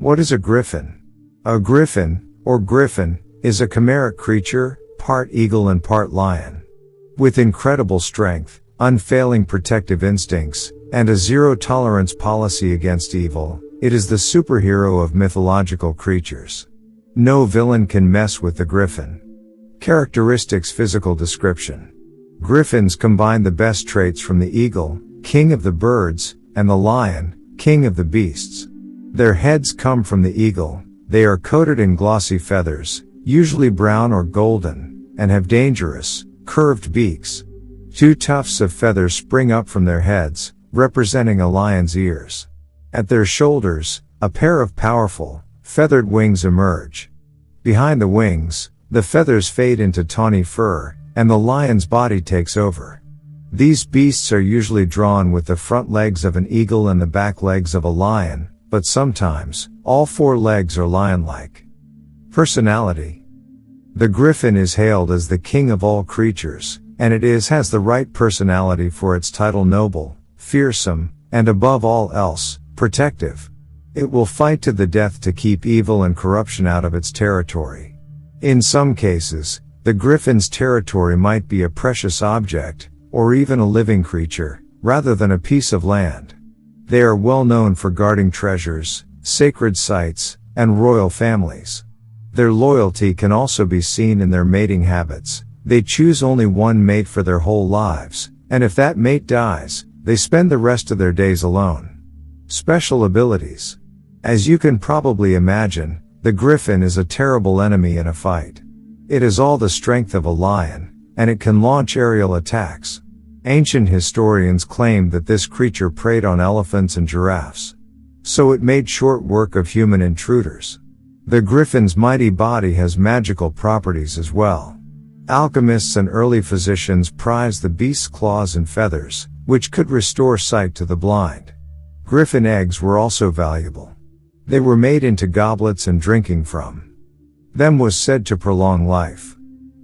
What is a Griffin? A Griffin, or Griffon, is a chimeric creature, part eagle and part lion. With incredible strength, unfailing protective instincts, and a zero-tolerance policy against evil, it is the superhero of mythological creatures. No villain can mess with the Griffin. Characteristics. Physical description. Griffins combine the best traits from the eagle, king of the birds, and the lion, king of the beasts. Their heads come from the eagle. They are coated in glossy feathers, usually brown or golden, and have dangerous, curved beaks. Two tufts of feathers spring up from their heads, representing a lion's ears. At their shoulders, a pair of powerful, feathered wings emerge. Behind the wings, the feathers fade into tawny fur, and the lion's body takes over. These beasts are usually drawn with the front legs of an eagle and the back legs of a lion, but sometimes, all four legs are lion-like. Personality. The Griffin is hailed as the king of all creatures, and has the right personality for its title: noble, fearsome, and above all else, protective. It will fight to the death to keep evil and corruption out of its territory. In some cases, the Griffin's territory might be a precious object, or even a living creature, rather than a piece of land. They are well known for guarding treasures, sacred sites, and royal families. Their loyalty can also be seen in their mating habits. They choose only one mate for their whole lives, and if that mate dies, they spend the rest of their days alone. Special abilities. As you can probably imagine, the Griffin is a terrible enemy in a fight. It has all the strength of a lion, and it can launch aerial attacks. Ancient historians claimed that this creature preyed on elephants and giraffes. So it made short work of human intruders. The Griffin's mighty body has magical properties as well. Alchemists and early physicians prized the beast's claws and feathers, which could restore sight to the blind. Griffin eggs were also valuable. They were made into goblets, and drinking from them was said to prolong life.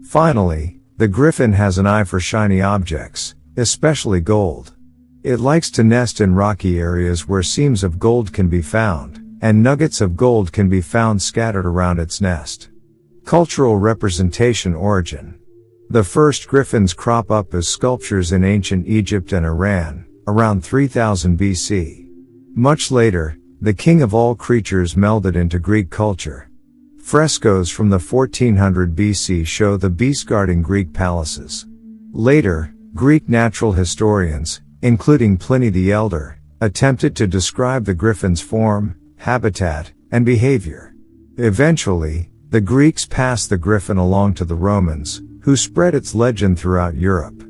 Finally, the Griffin has an eye for shiny objects, especially gold. It likes to nest in rocky areas where seams of gold can be found, and nuggets of gold can be found scattered around its nest. Cultural representation. Origin. The first Griffins crop up as sculptures in ancient Egypt and Iran, around 3000 BC. Much later, the king of all creatures melded into Greek culture. Frescoes from the 1400 BC show the beast guarding Greek palaces. Later, Greek natural historians, including Pliny the Elder, attempted to describe the Griffin's form, habitat, and behavior. Eventually, the Greeks passed the Griffin along to the Romans, who spread its legend throughout Europe.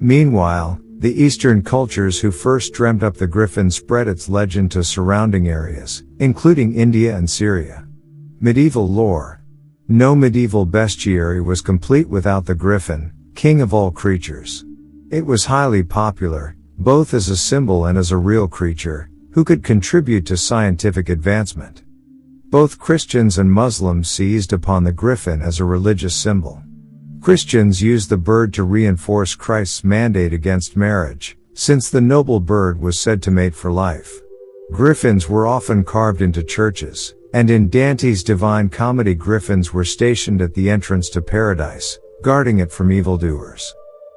Meanwhile, the Eastern cultures who first dreamt up the Griffin spread its legend to surrounding areas, including India and Syria. Medieval lore. No medieval bestiary was complete without the Griffin, king of all creatures. It was highly popular, both as a symbol and as a real creature, who could contribute to scientific advancement. Both Christians and Muslims seized upon the Griffin as a religious symbol. Christians used the bird to reinforce Christ's mandate against marriage, since the noble bird was said to mate for life. Griffins were often carved into churches, and in Dante's Divine Comedy Griffins were stationed at the entrance to paradise, guarding it from evildoers.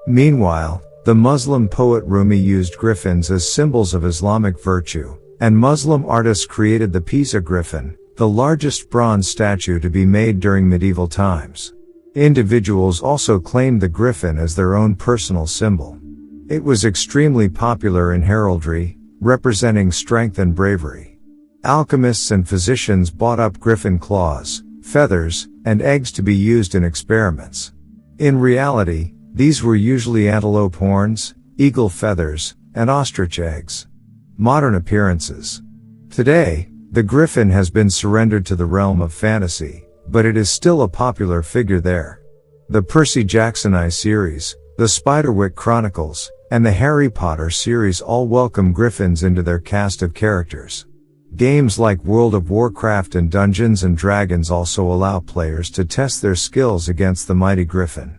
Meanwhile, the Muslim poet Rumi used griffins as symbols of Islamic virtue, and Muslim artists created the Pisa Griffin, the largest bronze statue to be made during medieval times. Individuals also claimed the Griffin as their own personal symbol. It was extremely popular in heraldry, representing strength and bravery. Alchemists and physicians bought up Griffin claws, feathers, and eggs to be used in experiments. In reality, these were usually antelope horns, eagle feathers, and ostrich eggs. Modern appearances. Today, the Griffin has been surrendered to the realm of fantasy, but it is still a popular figure there. The Percy Jackson series, the Spiderwick Chronicles, and the Harry Potter series all welcome Griffins into their cast of characters. Games like World of Warcraft and Dungeons & Dragons also allow players to test their skills against the mighty Griffin.